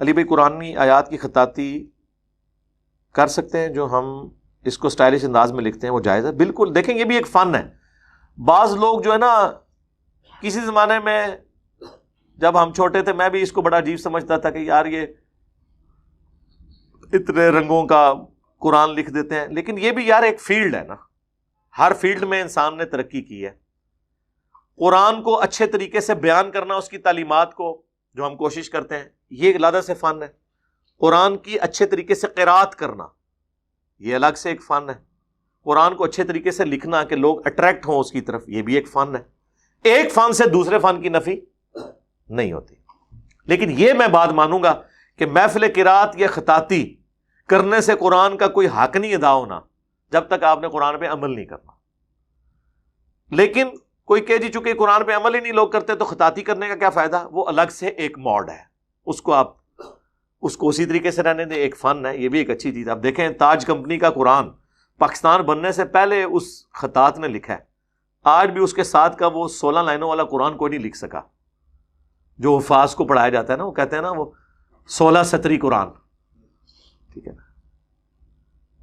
علی بھائی قرآنی آیات کی خطاطی کر سکتے ہیں؟ جو ہم اس کو سٹائلش انداز میں لکھتے ہیں وہ جائز ہے؟ بالکل. دیکھیں یہ بھی ایک فن ہے. بعض لوگ جو ہے نا، کسی زمانے میں جب ہم چھوٹے تھے میں بھی اس کو بڑا عجیب سمجھتا تھا کہ یار یہ اتنے رنگوں کا قرآن لکھ دیتے ہیں. لیکن یہ بھی یار ایک فیلڈ ہے نا، ہر فیلڈ میں انسان نے ترقی کی ہے. قرآن کو اچھے طریقے سے بیان کرنا، اس کی تعلیمات کو جو ہم کوشش کرتے ہیں، یہ علیحدہ سے فن ہے. قرآن کی اچھے طریقے سے قرات کرنا، یہ الگ سے ایک فن ہے. قرآن کو اچھے طریقے سے لکھنا کہ لوگ اٹریکٹ ہوں اس کی طرف، یہ بھی ایک فن ہے. ایک فن سے دوسرے فن کی نفی نہیں ہوتی. لیکن یہ میں بات مانوں گا کہ محفل قرات یا خطاطی کرنے سے قرآن کا کوئی حق نہیں ادا ہونا جب تک آپ نے قرآن پہ عمل نہیں کرنا. لیکن کوئی کہ جی چونکہ قرآن پہ عمل ہی نہیں لوگ کرتے تو خطاطی کرنے کا کیا فائدہ، وہ الگ سے ایک موڈ ہے، اس کو آپ اس کو اسی طریقے سے رہنے دیں. ایک فن ہے، یہ بھی ایک اچھی چیز. آپ دیکھیں تاج کمپنی کا قرآن پاکستان بننے سے پہلے اس خطاط نے لکھا ہے. آج بھی اس کے ساتھ کا وہ 16 لائنوں والا قرآن کوئی نہیں لکھ سکا. جو حفاظ کو پڑھایا جاتا ہے نا، وہ کہتے ہیں نا وہ 16 سطری قرآن، ٹھیک ہے نا،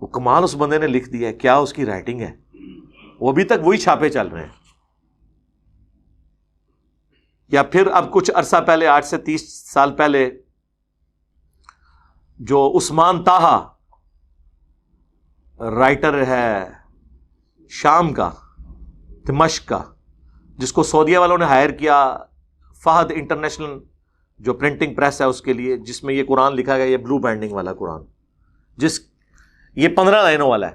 وہ کمال اس بندے نے لکھ دیا ہے. کیا اس کی رائٹنگ ہے، وہ ابھی تک وہی چھاپے چل رہے ہیں. یا پھر اب کچھ عرصہ پہلے، 8 سے 30 سال پہلے، جو عثمان طٰہٰ رائٹر ہے شام کا، دمشق کا، جس کو سعودیہ والوں نے ہائر کیا، فہد انٹرنیشنل جو پرنٹنگ پریس ہے اس کے لیے، جس میں یہ قرآن لکھا گیا، یہ بلو بینڈنگ والا قرآن، یہ 15 لائنوں والا ہے.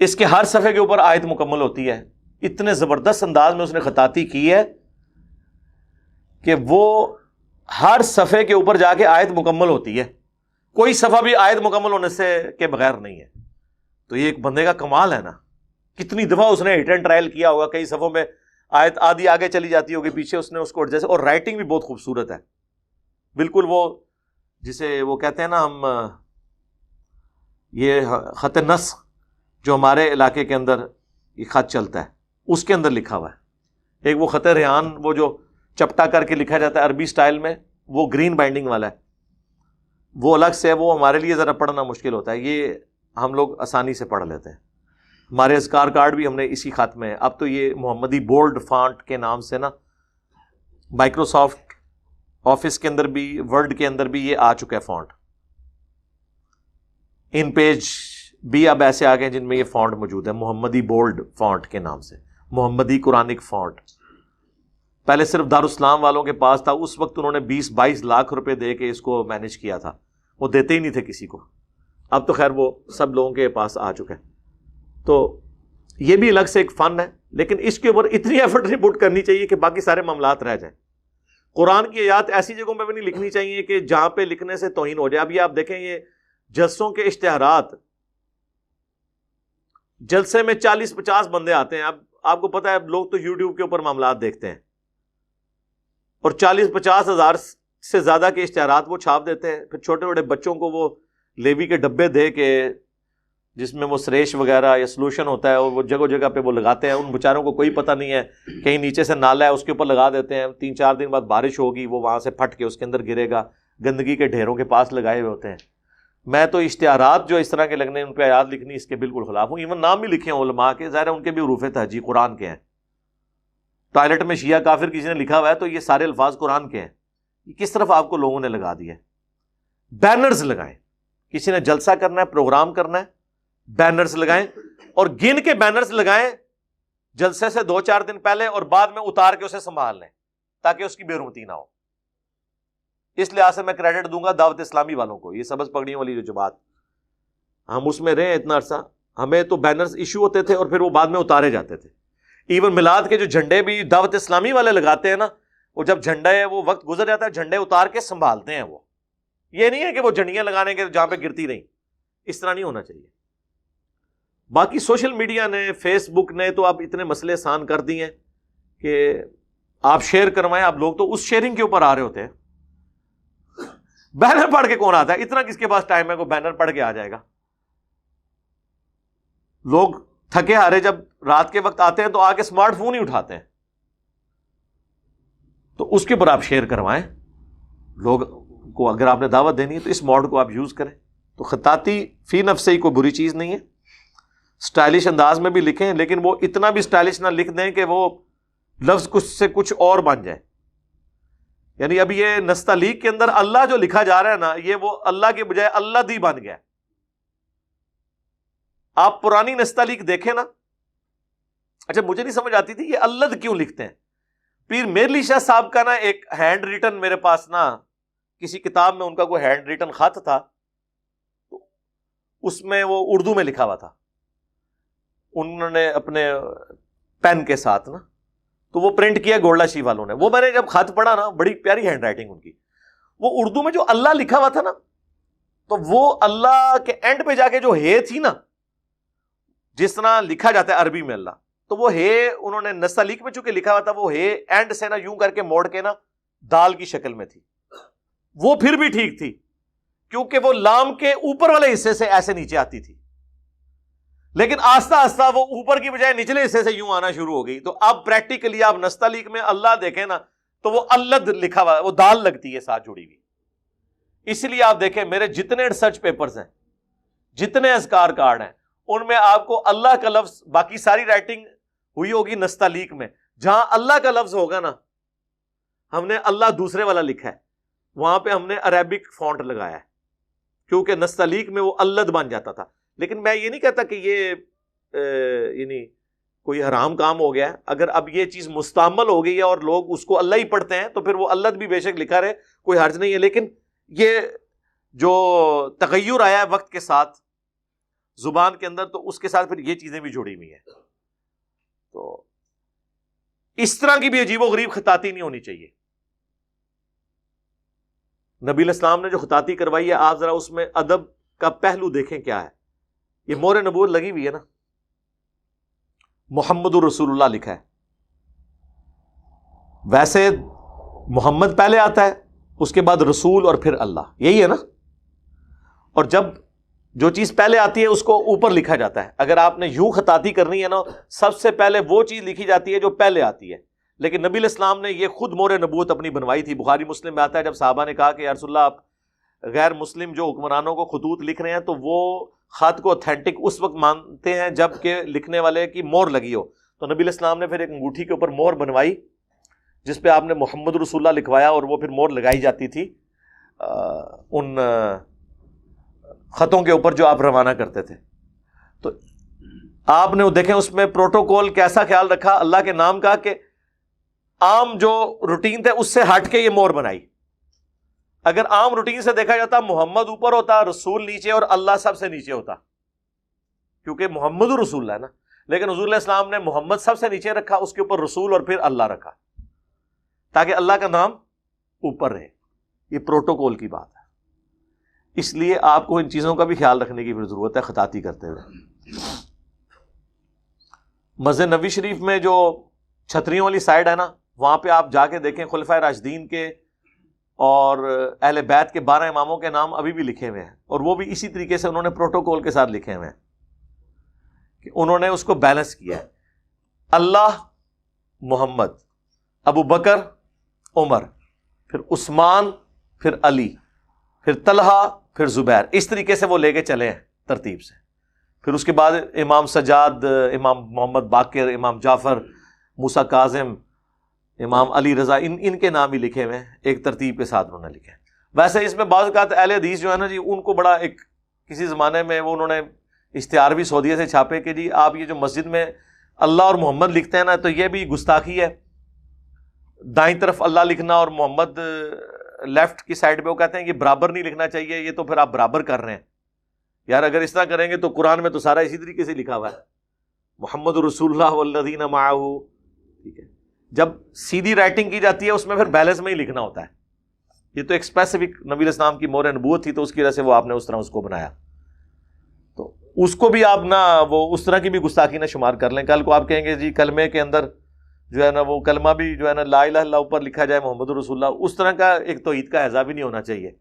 اس کے ہر صفحے کے اوپر آیت مکمل ہوتی ہے. اتنے زبردست انداز میں اس نے خطاطی کی ہے کہ وہ ہر صفحے کے اوپر جا کے آیت مکمل ہوتی ہے. کوئی صفحہ بھی آیت مکمل ہونے سے کے بغیر نہیں ہے. تو یہ ایک بندے کا کمال ہے نا. کتنی دفعہ اس نے ہٹ اینڈ ٹرائل کیا ہوگا، کئی صفحوں میں آیت آدھی آگے چلی جاتی ہوگی، پیچھے اس نے اس کو جیسے. اور رائٹنگ بھی بہت خوبصورت ہے، بالکل وہ جسے وہ کہتے ہیں نا ہم، یہ خط نسخ جو ہمارے علاقے کے اندر یہ خط چلتا ہے، اس کے اندر لکھا ہوا ہے. ایک وہ خط ریحان، وہ جو چپٹا کر کے لکھا جاتا ہے عربی سٹائل میں، وہ گرین بائنڈنگ والا ہے، وہ الگ سے ہے. وہ ہمارے لیے ذرا پڑھنا مشکل ہوتا ہے، یہ ہم لوگ آسانی سے پڑھ لیتے ہیں. ہمارے اذکار کارڈ بھی ہم نے اسی خط میں. اب تو یہ محمدی بولڈ فانٹ کے نام سے نا مائکروسافٹ آفس کے اندر بھی، ورڈ کے اندر بھی یہ آ چکا ہے فونٹ. ان پیج بھی اب ایسے آ گئے جن میں یہ فونٹ موجود ہے، محمدی بولڈ فونٹ کے نام سے، محمدی قرآنک فونٹ. پہلے صرف دارالاسلام والوں کے پاس تھا، اس وقت انہوں نے 20-22 لاکھ روپے دے کے اس کو مینج کیا تھا، وہ دیتے ہی نہیں تھے کسی کو. اب تو خیر وہ سب لوگوں کے پاس آ چکا ہے. تو یہ بھی الگ سے ایک فن ہے، لیکن اس کے اوپر اتنی ایفرٹ نہیں پٹ کرنی چاہیے کہ باقی سارے معاملات رہ جائیں. قرآن کی آیات ایسی جگہوں پہ بھی نہیں لکھنی چاہیے کہ جہاں پہ لکھنے سے توہین ہو جائے. اب یہ آپ دیکھیں، یہ جلسوں کے اشتہارات، جلسے میں 40-50 بندے آتے ہیں. اب آپ کو پتہ ہے لوگ تو یوٹیوب کے اوپر معاملات دیکھتے ہیں، اور 40-50 ہزار سے زیادہ کے اشتہارات وہ چھاپ دیتے ہیں. پھر چھوٹے چھوٹے بچوں کو وہ لیوی کے ڈبے دے کے، جس میں وہ سریش وغیرہ یا سلوشن ہوتا ہے، وہ جگہ جگہ پہ وہ لگاتے ہیں. ان بیچاروں کو کوئی پتہ نہیں ہے، کہیں نیچے سے نالا ہے اس کے اوپر لگا دیتے ہیں. 3-4 دن بعد بارش ہوگی، وہ وہاں سے پھٹ کے اس کے اندر گرے گا. گندگی کے ڈھیروں کے پاس لگائے ہوئے ہوتے ہیں. میں تو اشتہارات جو اس طرح کے لگنے، ان پہ آیات لکھنی، اس کے بالکل خلاف ہوں. ایون نام بھی لکھے ہیں علماء کے، ظاہر ہے ان کے بھی حروف تہجی قرآن کے ہیں. ٹوائلٹ میں شیعہ کافر کسی نے لکھا ہوا ہے تو یہ سارے الفاظ قرآن کے ہیں. یہ کس طرف آپ کو لوگوں نے لگا دیا ہے؟ بینرز لگائیں. کسی نے جلسہ کرنا ہے، پروگرام کرنا ہے، بینرز لگائیں، اور گن کے بینرز لگائیں جلسے سے 2-4 دن پہلے، اور بعد میں اتار کے اسے سنبھال لیں تاکہ اس کی بے حرمتی نہ ہو. اس لحاظ سے میں کریڈٹ دوں گا دعوت اسلامی والوں کو. یہ سبز پگڑیوں والی جو جماعت، ہم اس میں رہے اتنا عرصہ، ہمیں تو بینرز ایشو ہوتے تھے اور پھر وہ بعد میں اتارے جاتے تھے. ایون میلاد کے جو جھنڈے بھی دعوت اسلامی والے لگاتے ہیں نا، وہ جب جھنڈا ہے وہ وقت گزر جاتا ہے، جھنڈے اتار کے سنبھالتے ہیں. وہ یہ نہیں ہے کہ وہ جھنڈیاں لگانے کے جہاں پہ گرتی نہیں. اس طرح نہیں ہونا چاہیے. باقی سوشل میڈیا نے، فیس بک نے تو اب اتنے مسئلے آسان کر دیے ہیں کہ آپ شیئر کروائیں. اب لوگ تو اس شیئرنگ کے اوپر آ رہے ہوتے ہیں. بینر پڑھ کے کون آتا ہے؟ اتنا کس کے پاس ٹائم ہے کو بینر پڑھ کے آ جائے گا؟ لوگ تھکے ہارے جب رات کے وقت آتے ہیں تو آ کے اسمارٹ فون ہی اٹھاتے ہیں. تو اس کے اوپر آپ شیئر کروائیں. لوگ کو اگر آپ نے دعوت دینی ہے تو اس موڈ کو آپ یوز کریں. تو خطاطی فی نفس ہی کوئی بری چیز نہیں ہے. سٹائلش انداز میں بھی لکھیں, لیکن وہ اتنا بھی سٹائلش نہ لکھ دیں کہ وہ لفظ کچھ سے کچھ اور بن جائے. یعنی اب یہ نستعلیق کے اندر اللہ جو لکھا جا رہا ہے نا, یہ وہ اللہ کے بجائے اللہ دی بن گیا. آپ پرانی نستعلیق دیکھیں نا, اچھا مجھے نہیں سمجھ آتی تھی یہ اللہ کیوں لکھتے ہیں. پیر میر علی شاہ صاحب کا نا ایک ہینڈ ریٹن میرے پاس نا, کسی کتاب میں ان کا کوئی ہینڈ ریٹن خط تھا, اس میں وہ اردو میں لکھا ہوا تھا, انہوں نے اپنے پین کے ساتھ نا, تو وہ پرنٹ کیا گولڈا شی والوں نے. وہ میں نے جب خط پڑھا نا, بڑی پیاری ہینڈ رائٹنگ ان کی, وہ اردو میں جو اللہ لکھا ہوا تھا نا, تو وہ اللہ کے اینڈ پہ جا کے جو ہے تھی نا, جس طرح لکھا جاتا ہے عربی میں اللہ, تو وہ ہے انہوں نے نستعلیق میں چونکہ لکھا ہوا تھا, وہ ہے اینڈ سے نا یوں کر کے موڑ کے نا دال کی شکل میں تھی. وہ پھر بھی ٹھیک تھی, کیونکہ وہ لام کے اوپر والے حصے سے ایسے نیچے آتی تھی. لیکن آہستہ آہستہ وہ اوپر کی بجائے نچلے حصے سے یوں آنا شروع ہو گئی. تو اب پریکٹیکلی آپ نستعلیق میں اللہ دیکھیں نا, تو وہ اللہ لکھا ہوا, وہ دال لگتی ہے ساتھ جڑی ہوئی. اس لیے آپ دیکھیں میرے جتنے ریسرچ پیپرز ہیں, جتنے اذکار کارڈ ہیں, ان میں آپ کو اللہ کا لفظ, باقی ساری رائٹنگ ہوئی ہوگی نستعلیق میں, جہاں اللہ کا لفظ ہوگا نا, ہم نے اللہ دوسرے والا لکھا ہے, وہاں پہ ہم نے عربک فونٹ لگایا ہے, کیونکہ نستعلیق میں وہ اللہ بن جاتا تھا. لیکن میں یہ نہیں کہتا کہ یہ یعنی کوئی حرام کام ہو گیا ہے. اگر اب یہ چیز مستعمل ہو گئی ہے اور لوگ اس کو اللہ ہی پڑھتے ہیں, تو پھر وہ اللہ بھی بے شک لکھا رہے, کوئی حرج نہیں ہے. لیکن یہ جو تغیر آیا ہے وقت کے ساتھ زبان کے اندر, تو اس کے ساتھ پھر یہ چیزیں بھی جڑی ہوئی ہیں. تو اس طرح کی بھی عجیب و غریب خطاطی نہیں ہونی چاہیے. نبی الاسلام نے جو خطاطی کروائی ہے, آپ ذرا اس میں ادب کا پہلو دیکھیں کیا ہے. یہ مور نبوت لگی ہوئی ہے نا, محمد رسول اللہ لکھا ہے. ویسے محمد پہلے آتا ہے, اس کے بعد رسول اور پھر اللہ, یہی ہے نا. اور جب جو چیز پہلے آتی ہے اس کو اوپر لکھا جاتا ہے. اگر آپ نے یوں خطاطی کرنی ہے نا, سب سے پہلے وہ چیز لکھی جاتی ہے جو پہلے آتی ہے. لیکن نبی الاسلام نے یہ خود مور نبوت اپنی بنوائی تھی. بخاری مسلم میں آتا ہے, جب صحابہ نے کہا کہ یا رسول اللہ آپ غیر مسلم جو حکمرانوں کو خطوط لکھ رہے ہیں, تو وہ خط کو اوتھینٹک اس وقت مانتے ہیں جب کہ لکھنے والے کی مور لگی ہو. تو نبی الاسلام نے پھر ایک انگوٹھی کے اوپر مور بنوائی, جس پہ آپ نے محمد رسول اللہ لکھوایا, اور وہ پھر مور لگائی جاتی تھی ان خطوں کے اوپر جو آپ روانہ کرتے تھے. تو آپ نے دیکھیں اس میں پروٹوکول کیسا خیال رکھا اللہ کے نام کا, کہ عام جو روٹین تھے اس سے ہٹ کے یہ مور بنائی. اگر عام روٹین سے دیکھا جاتا محمد اوپر ہوتا, رسول نیچے, اور اللہ سب سے نیچے ہوتا, کیونکہ محمد رسول اللہ ہے نا. لیکن حضور علیہ السلام نے محمد سب سے نیچے رکھا, اس کے اوپر رسول اور پھر اللہ رکھا, تاکہ اللہ کا نام اوپر رہے. یہ پروٹوکول کی بات ہے. اس لیے آپ کو ان چیزوں کا بھی خیال رکھنے کی بھی ضرورت ہے خطاطی کرتے ہوئے. مسجد نبوی شریف میں جو چھتریوں والی سائڈ ہے نا, وہاں پہ آپ جا کے دیکھیں خلفائے راشدین کے اور اہل بیت کے 12 اماموں کے نام ابھی بھی لکھے ہوئے ہیں, اور وہ بھی اسی طریقے سے انہوں نے پروٹوکول کے ساتھ لکھے ہوئے ہیں, کہ انہوں نے اس کو بیلنس کیا ہے. اللہ, محمد, ابو بکر, عمر, پھر عثمان, پھر علی, پھر طلحہ, پھر زبیر, اس طریقے سے وہ لے کے چلے ہیں ترتیب سے. پھر اس کے بعد امام سجاد, امام محمد باقر, امام جعفر, موسیٰ کاظم, امام علی رضا, ان کے نام ہی لکھے ہوئے ہیں ایک ترتیب کے ساتھ انہوں نے لکھے. ویسے اس میں بعض اوقات اہل حدیث جو ہے نا جی, ان کو بڑا ایک کسی زمانے میں وہ انہوں نے اشتہار بھی سعودیہ سے چھاپے کہ جی آپ یہ جو مسجد میں اللہ اور محمد لکھتے ہیں نا, تو یہ بھی گستاخی ہے. دائیں طرف اللہ لکھنا اور محمد لیفٹ کی سائڈ پہ, وہ کہتے ہیں یہ برابر نہیں لکھنا چاہیے, یہ تو پھر آپ برابر کر رہے ہیں. یار اگر اس طرح کریں گے تو قرآن میں تو سارا اسی طریقے سے لکھا ہوا ہے, محمد رسول اللہ والذین معہ. ٹھیک ہے, جب سیدھی رائٹنگ کی جاتی ہے اس میں پھر بیلنس میں ہی لکھنا ہوتا ہے. یہ تو ایک اسپیسیفک نبی الاسلام کی مور نبوت تھی, تو اس کی وجہ سے وہ آپ نے اس طرح اس کو بنایا. تو اس کو بھی آپ نہ وہ اس طرح کی بھی گستاخی نہ شمار کر لیں. کل کو آپ کہیں گے جی کلمے کے اندر جو ہے نا وہ کلمہ بھی جو ہے نا لا الہ الا اللہ اوپر لکھا جائے محمد رسول اللہ, اس طرح کا ایک توحید کا اعزاز بھی نہیں ہونا چاہیے.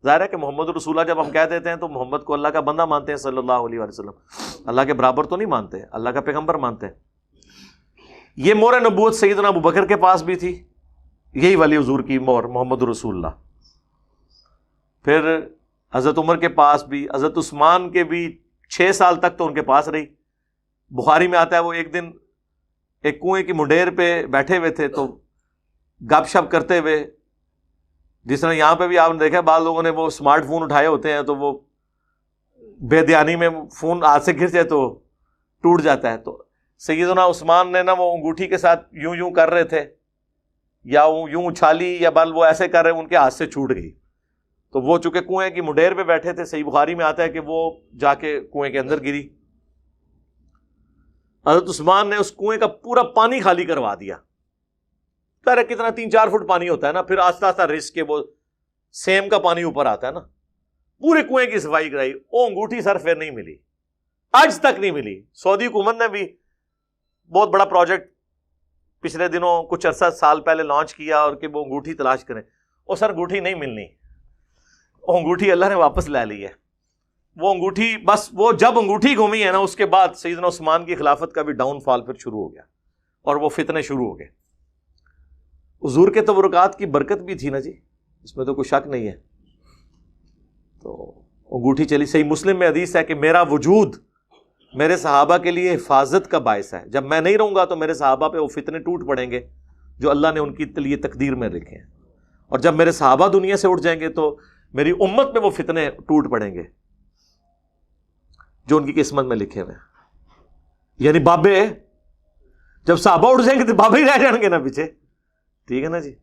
ظاہر ہے کہ محمد رسول اللہ جب ہم کہہ دیتے ہیں تو محمد کو اللہ کا بندہ مانتے ہیں صلی اللہ علیہ وسلم, اللہ کے برابر تو نہیں مانتے, اللہ کا پیغمبر مانتے ہیں. یہ مور نبوت سیدنا ابو بکر کے پاس بھی تھی, یہی والی حضور کی مور محمد رسول اللہ. پھر حضرت عمر کے پاس بھی، حضرت عثمان کے بھی 6 سال تک تو ان کے پاس رہی. بخاری میں آتا ہے وہ ایک دن ایک کنویں کی منڈیر پہ بیٹھے ہوئے تھے تو گپ شپ کرتے ہوئے، جس طرح یہاں پہ بھی آپ نے دیکھا بعض لوگوں نے وہ اسمارٹ فون اٹھائے ہوتے ہیں تو وہ بے دھیانی میں فون ہاتھ سے گر جائے تو ٹوٹ جاتا ہے. تو سیدنا عثمان نے نا وہ انگوٹھی کے ساتھ یوں یوں کر رہے تھے یا یوں اچھالی یا بل وہ ایسے کر رہے، ان کے ہاتھ سے چھوٹ گئی. تو وہ چونکہ کنویں کی منڈیر پہ بیٹھے تھے، صحیح بخاری میں آتا ہے کہ وہ جا کے کنویں کے اندر گری. حضرت عثمان نے اس کنویں کا پورا پانی خالی کروا دیا. پہلے کتنا 3-4 فٹ پانی ہوتا ہے نا، پھر آہستہ آہستہ رس کے وہ سیم کا پانی اوپر آتا ہے نا، پورے کنویں کی صفائی کرائی. وہ انگوٹھی سر پھر نہیں ملی، آج تک نہیں ملی. سعودی حکومت نے بھی بہت بڑا پروجیکٹ پچھلے دنوں کچھ عرصہ سال پہلے لانچ کیا اور کہ وہ انگوٹھی تلاش کریں. وہ سر انگوٹھی نہیں ملنی، وہ انگوٹھی اللہ نے واپس لے لی ہے. وہ انگوٹھی بس وہ جب انگوٹھی گھومی ہے نا، اس کے بعد سیدنا عثمان کی خلافت کا بھی ڈاؤن فال پھر شروع ہو گیا اور وہ فتنے شروع ہو گئے. حضور کے تبرکات کی برکت بھی تھی نا جی، اس میں تو کوئی شک نہیں ہے. تو انگوٹھی چلی. صحیح مسلم میں حدیث ہے کہ میرا وجود میرے صحابہ کے لیے حفاظت کا باعث ہے. جب میں نہیں رہوں گا تو میرے صحابہ پہ وہ فتنے ٹوٹ پڑیں گے جو اللہ نے ان کی لیے تقدیر میں لکھے ہیں، اور جب میرے صحابہ دنیا سے اٹھ جائیں گے تو میری امت میں وہ فتنے ٹوٹ پڑیں گے جو ان کی قسمت میں لکھے ہوئے ہیں. یعنی بابے جب صحابہ اٹھ جائیں گے تو بابے ہی رہ جائیں گے نا پیچھے. ٹھیک ہے نا جی.